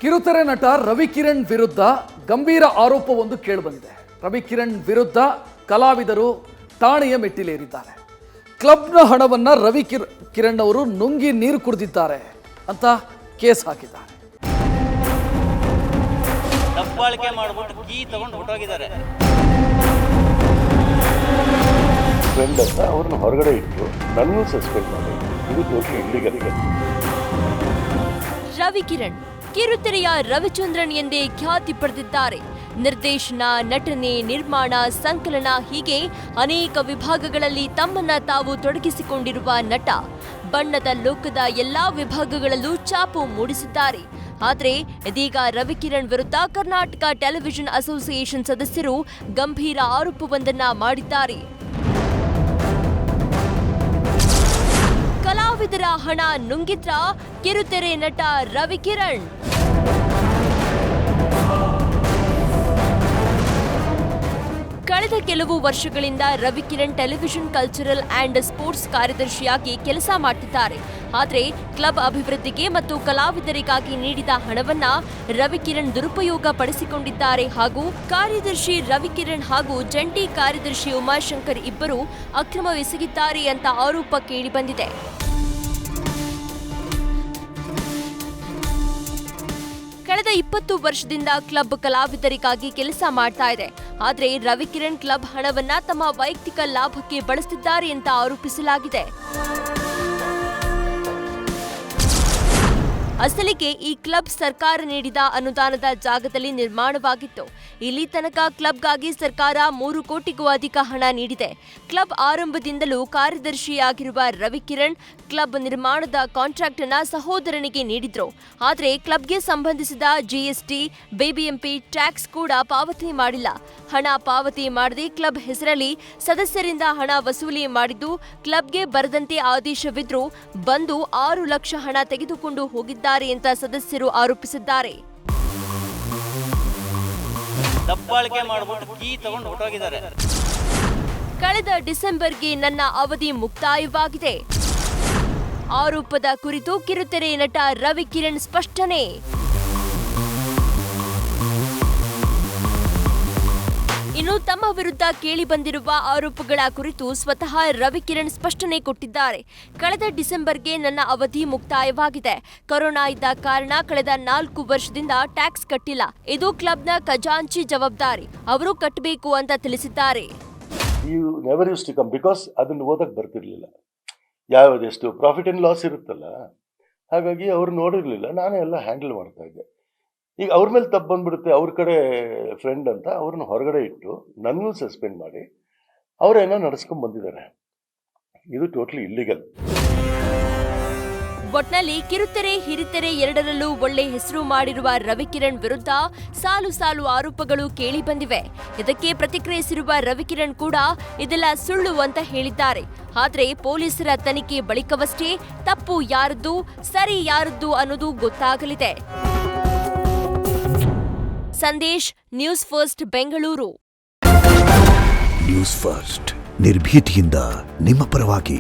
ಕಿರುತೆರೆ ನಟ ರವಿಕಿರಣ್ ವಿರುದ್ಧ ಗಂಭೀರ ಆರೋಪವೊಂದು ಕೇಳಿಬಂದಿದೆ. ರವಿಕಿರಣ್ ವಿರುದ್ಧ ಕಲಾವಿದರು ಠಾಣೆಯ ಮೆಟ್ಟಿಲೇರಿದ್ದಾರೆ. ಕ್ಲಬ್ನ ಹಣವನ್ನು ರವಿಕಿರಣ್ ಅವರು ನುಂಗಿ ನೀರು ಕುಡಿದಿದ್ದಾರೆ ಅಂತ ಕೇಸ್ ಹಾಕಿದ್ದಾರೆ. ದಬ್ಬಾಳಿಕೆ ಮಾಡಿಬಿಟ್ಟು ಕೀ ತಗೊಂಡು ಹೊರಟೋಗಿದ್ದಾರೆ. ಫ್ರೆಂಡ್ ಅಂತ ಅವ್ರನ್ನ ಹೊರಗಡೆ ಇಟ್ಟು ನನ್ನೂ ಸಸ್ಪೆಂಡ್ ಮಾಡಿ. ಇದು ಟೋಟಲಿ ಇಲ್ಲಿಗಲ್. ರವಿಕಿರಣ್ ಕಿರುತೆರೆಯ ರವಿಚಂದ್ರನ್ ಎಂದೇ ಖ್ಯಾತಿ ಪಡೆದಿದ್ದಾರೆ. ನಿರ್ದೇಶನ, ನಟನೆ, ನಿರ್ಮಾಣ, ಸಂಕಲನ ಹೀಗೆ ಅನೇಕ ವಿಭಾಗಗಳಲ್ಲಿ ತಮ್ಮನ್ನ ತಾವು ತೊಡಗಿಸಿಕೊಂಡಿರುವ ನಟ ಬಣ್ಣದ ಲೋಕದ ಎಲ್ಲಾ ವಿಭಾಗಗಳಲ್ಲೂ ಛಾಪು ಮೂಡಿಸಿದ್ದಾರೆ. ಆದರೆ ಇದೀಗ ರವಿಕಿರಣ್ ವಿರುದ್ಧ ಕರ್ನಾಟಕ ಟೆಲಿವಿಷನ್ ಅಸೋಸಿಯೇಷನ್ ಸದಸ್ಯರು ಗಂಭೀರ ಆರೋಪವೊಂದನ್ನ ಮಾಡಿದ್ದಾರೆ. ಕಲಾವಿದರ ಹಣ ನುಂಗಿದ್ರ ಕಿರುತೆರೆ ನಟ ರವಿಕಿರಣ್. ಕಳೆದ ಕೆಲವು ವರ್ಷಗಳಿಂದ Ravikiran television cultural and sports ಕಾರ್ಯದರ್ಶಿಯಾಗಿ ಕೆಲಸ ಮಾಡುತ್ತಿದ್ದಾರೆ. ಆದರೆ ಕ್ಲಬ್ ಅಭಿವೃದ್ಧಿಗೆ ಮತ್ತು ಕಲಾವಿದರಿಗಾಗಿ ನೀಡಿದ ಹಣವನ್ನ ರವಿಕಿರಣ್ ದುರುಪಯೋಗ ಪಡಿಸಿಕೊಂಡಿದ್ದಾರೆ ಹಾಗೂ ಕಾರ್ಯದರ್ಶಿ ರವಿಕಿರಣ್ ಹಾಗೂ ಜಂಟಿ ಕಾರ್ಯದರ್ಶಿ ಉಮಾಶಂಕರ್ ಇಬ್ಬರು ಅಕ್ರಮ ಎಸಗಿದ್ದಾರೆ ಅಂತ ಆರೋಪ ಕೇಳಿಬಂದಿದೆ. ಕಳೆದ 20 ವರ್ಷದಿಂದ ಕ್ಲಬ್ ಕಲಾವಿದರಿಗಾಗಿ ಕೆಲಸ ಮಾಡ್ತಾ ಇದೆ. ಆದರೆ ರವಿಕಿರಣ್ ಕ್ಲಬ್ ಹಣವನ್ನ ತಮ್ಮ ವೈಯಕ್ತಿಕ ಲಾಭಕ್ಕೆ ಬಳಸುತ್ತಿದ್ದಾರೆ ಅಂತ ಆರೋಪಿಸಲಾಗಿದೆ. ಅಸಲಿಗೆ ಈ ಕ್ಲಬ್ ಸರ್ಕಾರ ನೀಡಿದ ಅನುದಾನದ ಜಾಗದಲ್ಲಿ ನಿರ್ಮಾಣವಾಗಿತ್ತು. ಇಲ್ಲಿ ತನಕ ಕ್ಲಬ್ಗಾಗಿ ಸರ್ಕಾರ 3 ಕೋಟಿಗೂ ಅಧಿಕ ಹಣ ನೀಡಿದೆ. ಕ್ಲಬ್ ಆರಂಭದಿಂದಲೂ ಕಾರ್ಯದರ್ಶಿಯಾಗಿರುವ ರವಿಕಿರಣ್ ಕ್ಲಬ್ ನಿರ್ಮಾಣದ ಕಾಂಟ್ರಾಕ್ಟ್ ಅನ್ನ ಸಹೋದರನಿಗೆ ನೀಡಿದ್ರು. ಆದರೆ ಕ್ಲಬ್ಗೆ ಸಂಬಂಧಿಸಿದ ಜಿಎಸ್ಟಿ, ಬಿಬಿಎಂಪಿ ಟ್ಯಾಕ್ಸ್ ಕೂಡ ಪಾವತಿ ಮಾಡಿಲ್ಲ. ಹಣ ಪಾವತಿ ಮಾಡದೆ ಕ್ಲಬ್ ಹೆಸರಲ್ಲಿ ಸದಸ್ಯರಿಂದ ಹಣ ವಸೂಲಿ ಮಾಡಿದ್ದು ಕ್ಲಬ್ಗೆ ಬರದಂತೆ ಆದೇಶವಿದ್ರೂ ಬಂದು 6 ಲಕ್ಷ ಹಣ ತೆಗೆದುಕೊಂಡು ಹೋಗಿದ್ದಾರೆ ಅಂತ ಸದಸ್ಯರು ಆರೋಪಿಸಿದ್ದಾರೆ. ದಬ್ಬಾಳಿಕೆ ಮಾಡಿಬಿಟ್ಟು ಕೀ ತಗೊಂಡು ಹೊರಟೋಗಿದ್ದಾರೆ. ಕಳೆದ ಡಿಸೆಂಬರ್ಗೆ ನನ್ನ ಅವಧಿ ಮುಕ್ತಾಯವಾಗಿದೆ. ಆರೋಪದ ಕುರಿತು ಕಿರುತೆರೆ ನಟ ರವಿಕಿರಣ್ ಸ್ಪಷ್ಟನೆ. ಇನ್ನು ತಮ್ಮ ವಿರುದ್ಧ ಕೇಳಿಬಂದಿರುವ ಆರೋಪಗಳ ಕುರಿತು ಸ್ವತಃ ರವಿಕಿರಣ್ ಸ್ಪಷ್ಟನೆ ಕೊಟ್ಟಿದ್ದಾರೆ. ಕಳೆದ ಡಿಸೆಂಬರ್ಗೆ ನನ್ನ ಅವಧಿ ಮುಕ್ತಾಯವಾಗಿದೆ. ಕೊರೋನಾ ಇದ್ದ ಕಾರಣ ಕಳೆದ 4 ವರ್ಷದಿಂದ ಟ್ಯಾಕ್ಸ್ ಕಟ್ಟಿಲ್ಲ. ಇದು ಕ್ಲಬ್ನ ಖಜಾಂಚಿ ಜವಾಬ್ದಾರಿ, ಅವರು ಕಟ್ಟಬೇಕು ಅಂತ ತಿಳಿಸಿದ್ದಾರೆ. You never use to come because ಅದನ್ನು ಓದಕ್ಕೆ ಬರ್ತಿರ್ಲಿಲ್ಲ. ಯಾವುದೆಷ್ಟು ಪ್ರಾಫಿಟ್ ಅಂಡ್ ಲಾಸ್ ಇರುತ್ತಲ್ಲ, ಹಾಗಾಗಿ ಅವ್ರು ನೋಡಿರ್ಲಿಲ್ಲ. ನಾನೇ ಎಲ್ಲ ಹ್ಯಾಂಡಲ್ ಮಾಡ್ತಾ ಇದ್ದೆ. ಈಗ ಅವ್ರ ಮೇಲೆ ತಪ್ಪು ಬಂದ್ಬಿಡುತ್ತೆ. ಅವ್ರ ಕಡೆ ಫ್ರೆಂಡ್ ಅಂತ ಅವ್ರನ್ನ ಹೊರಗಡೆ ಇಟ್ಟು ನನ್ನೂ ಸಸ್ಪೆಂಡ್ ಮಾಡಿ ಅವರೇನೋ ನಡೆಸ್ಕೊಂಡ್ ಬಂದಿದ್ದಾರೆ. ಇದು ಟೋಟಲಿ ಇಲ್ಲಿಗಲ್. ಒಟ್ನಲ್ಲಿ ಕಿರುತೆರೆ, ಹಿರಿತೆರೆ ಎರಡರಲ್ಲೂ ಒಳ್ಳೆ ಹೆಸರು ಮಾಡಿರುವ ರವಿಕಿರಣ್ ವಿರುದ್ಧ ಸಾಲು ಸಾಲು ಆರೋಪಗಳು ಕೇಳಿ ಬಂದಿವೆ. ಇದಕ್ಕೆ ಪ್ರತಿಕ್ರಿಯಿಸಿರುವ ರವಿಕಿರಣ್ ಕೂಡ ಇದೆಲ್ಲ ಸುಳ್ಳು ಅಂತ ಹೇಳಿದ್ದಾರೆ. ಆದರೆ ಪೊಲೀಸರ ತನಿಖೆ ಬಳಿಕವಷ್ಟೇ ತಪ್ಪು ಯಾರದ್ದು, ಸರಿ ಯಾರದ್ದು ಅನ್ನೋದು ಗೊತ್ತಾಗಲಿದೆ. Sandesh, news first, Bengaluru. News first ನಿರ್ಭೀತಿಯಿಂದ ನಿಮ್ಮ ಪರವಾಗಿ.